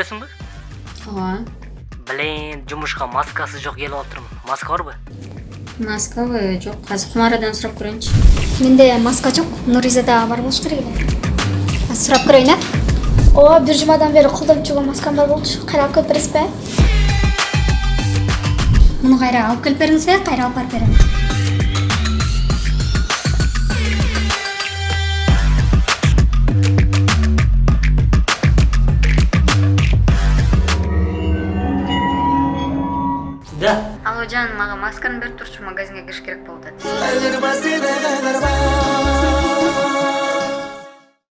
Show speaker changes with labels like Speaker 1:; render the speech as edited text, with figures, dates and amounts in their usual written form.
Speaker 1: элесиңби?
Speaker 2: Ооба.
Speaker 1: Блин, жумушка маскасы жок келип атырмын. Маска барбы?
Speaker 2: Маскабы? Жок, азыр Кумарадан сурап көрөйүнчү.
Speaker 3: Менде маска жок. Нуризада бар болуш керек эле. Сурап көрөйүн, а? Ооба, бир жумадан бери колдонуп жүргөн маскам бар болчу. Кайра алып келип бересизби? Муну кайра алып келип бериңизби? Кайра алып барып берем.
Speaker 1: Да.
Speaker 2: Алло, жан, мага масканы берип турчу, магазинге кириш керек болуп атат.